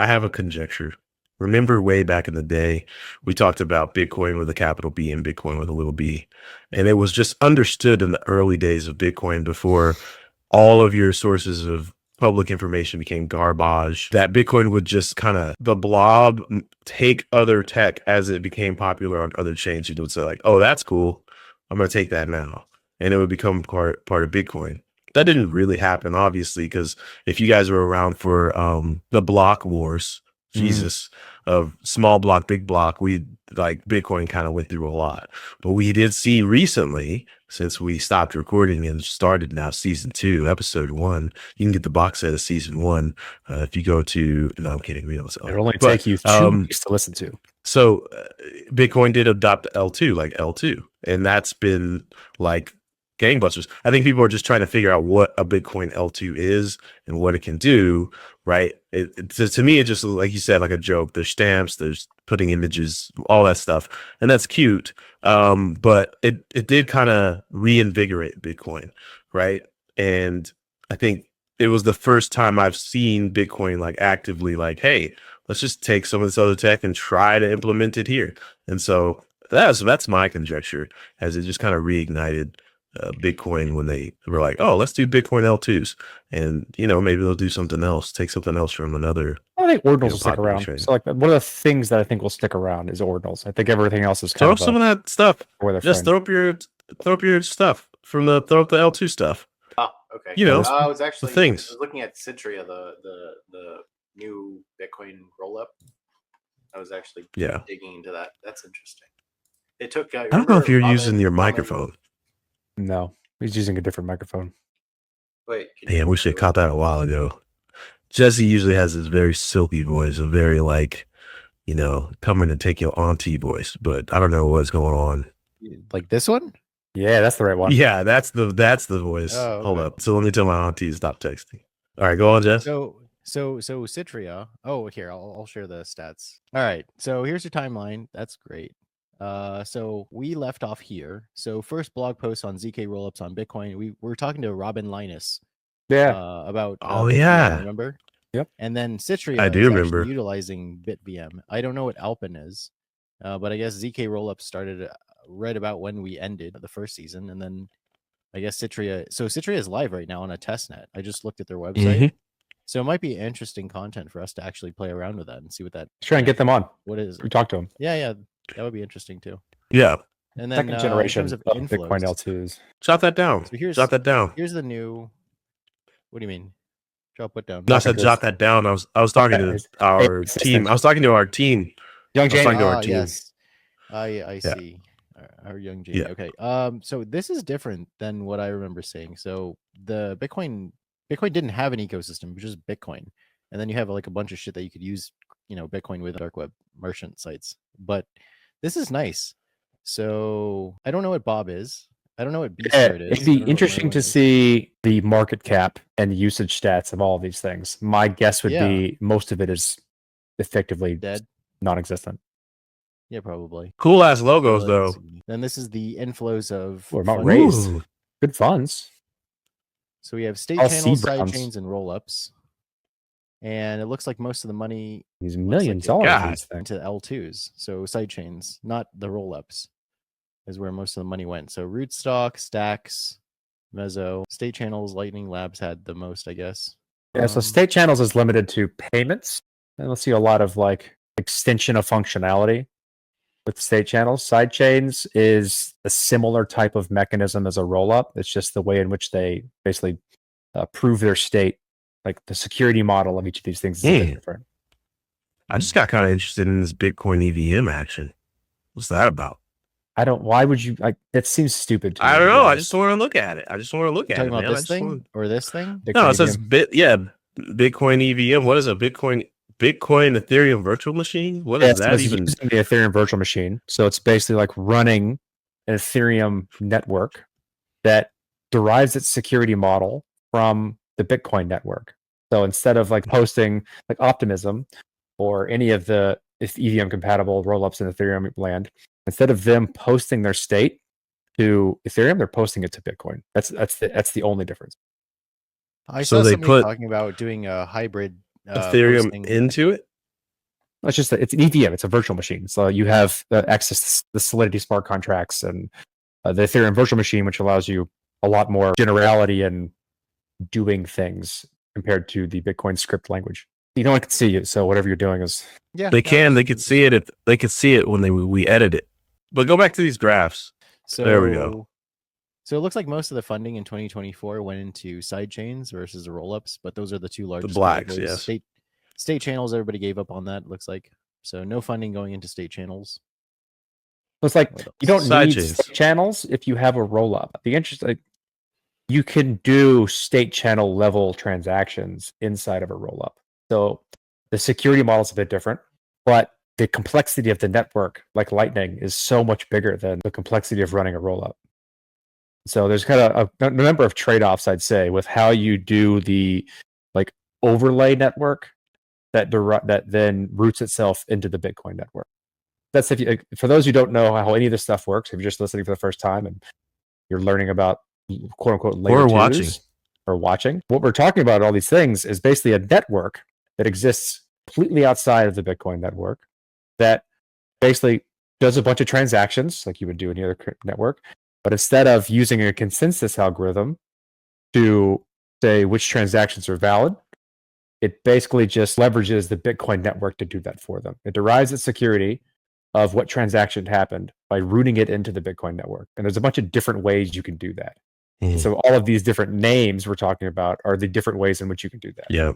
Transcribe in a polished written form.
I have a conjecture. Remember way back in the day, we talked about Bitcoin with a capital B and Bitcoin with a little b. And it was just understood in the early days of Bitcoin before all of your sources of public information became garbage, that Bitcoin would just kind of the blob take other tech as it became popular on other chains. You would say like, oh, that's cool. I'm going to take that now. And it would become part of Bitcoin. That didn't really happen, obviously, because if you guys were around for the block wars, Jesus, of small block, big block, we like Bitcoin kind of went through a lot. But we did see recently, since we stopped recording and started now season 2, episode 1, you can get the box set of season 1 if you go to. No, I'm kidding. It'll only take you 2 weeks to listen to. So Bitcoin did adopt L2, like L2, and that's been like gangbusters. I think people are just trying to figure out what a Bitcoin L2 is and what it can do, right? To me, it just, like you said, like a joke. There's stamps, there's putting images, all that stuff, and that's cute. But it did kind of reinvigorate Bitcoin, right? And I think it was the first time I've seen Bitcoin like actively like, hey, let's just take some of this other tech and try to implement it here. And so that's my conjecture, as it just kind of reignited Bitcoin when they were like, oh, let's do Bitcoin L2s, and maybe they'll do something else, take something else from another. I think ordinals will stick around. Chain. So like one of the things that I think will stick around is ordinals. I think everything else is kind of some of that stuff. Just throw up your stuff from throw up the L2 stuff. Oh, okay. I was actually looking at Citria, the new Bitcoin rollup. I was actually digging into that. That's interesting. It took. I don't know if you're using your microphone. No, he's using a different microphone. Wait. Man, we should have caught that a while ago. Jesse usually has this very silky voice, a very like, coming to take your auntie voice, but I don't know what's going on. Like this one? Yeah, that's the right one. Yeah, that's the voice. Oh, okay. Hold up. So let me tell my auntie to stop texting. All right, go on, Jess. So Citria. Oh, here, I'll share the stats. All right. So here's your timeline. That's great. So we left off here. So first blog post on ZK rollups on Bitcoin. We were talking to Robin Linus. Yeah. About. Yeah. Remember? Yep. And then Citria. I do remember utilizing BitVM. I don't know what Alpin is, but I guess ZK rollups started right about when we ended the first season, and then I guess Citria. So Citria is live right now on a testnet. I just looked at their website. So it might be interesting content for us to actually play around with that and see what that. Let's try and get them on. What is? We talk to them. Yeah. That would be interesting too. Yeah. And then second generation of Bitcoin L2s. Jot that down. So jot that down. Here's the new. What do you mean? Drop what down? No, I said jot that down. I was talking to our team. I was talking to our team. Young Jane. Yes. I see. Our young Jane. Yeah. Okay. So this is different than what I remember seeing. So the Bitcoin didn't have an ecosystem, which is Bitcoin. And then you have like a bunch of shit that you could use, Bitcoin with dark web merchant sites. But this is nice. So I don't know what Bob is. I don't know what B-Start is. It'd be interesting to see the market cap and usage stats of all of these things. My guess would be most of it is effectively dead, non-existent. Yeah, probably. Cool ass logos though. Then this is the inflows of raised. Good funds. So we have state channels, side chains, and roll-ups. And it looks like most of the money, these millions of dollars, into L2s. So side chains, not the roll-ups, is where most of the money went. So Rootstock, Stacks, Mezzo, state channels, Lightning Labs had the most, I guess. Yeah, so state channels is limited to payments. And we'll see a lot of like extension of functionality with state channels. Side chains is a similar type of mechanism as a roll-up. It's just the way in which they basically prove their state. Like the security model of each of these things is different. I just got kind of interested in this Bitcoin EVM action. What's that about? Why would you like? It seems stupid to me. I don't know. I just want to look at it. Talking about this thing or this thing? No, it says Bitcoin EVM. What is a Bitcoin Ethereum virtual machine? What is that even? Using the Ethereum virtual machine. So it's basically like running an Ethereum network that derives its security model from the Bitcoin network. So instead of like posting like Optimism or any of the EVM compatible rollups in Ethereum land, instead of them posting their state to Ethereum, they're posting it to Bitcoin. That's the only difference. I saw somebody talking about doing a hybrid Ethereum into it. It's just it's an EVM. It's a virtual machine. So you have access to the Solidity smart contracts and the Ethereum virtual machine, which allows you a lot more generality in doing things compared to the Bitcoin script language. No one can see you, so whatever you're doing is they could see it they could see it when we edit it. But go back to these graphs. So there we go. So it looks like most of the funding in 2024 went into side chains versus the rollups, but those are the two largest. The blacks, yes. State channels, everybody gave up on that. Looks like so no funding going into state channels. It's like you don't need state channels if you have a rollup. The interest, like, you can do state channel level transactions inside of a rollup. So the security model is a bit different, but the complexity of the network, like Lightning, is so much bigger than the complexity of running a rollup. So there's kind of a number of trade-offs, I'd say, with how you do the like overlay network that then roots itself into the Bitcoin network. That's if you, for those who don't know how any of this stuff works, if you're just listening for the first time and you're learning about quote unquote layer 2s or watching, what we're talking about, all these things, is basically a network that exists completely outside of the Bitcoin network that basically does a bunch of transactions like you would do any other network. But instead of using a consensus algorithm to say which transactions are valid, it basically just leverages the Bitcoin network to do that for them. It derives its security of what transaction happened by rooting it into the Bitcoin network. And there's a bunch of different ways you can do that. So all of these different names we're talking about are the different ways in which you can do that. Yeah.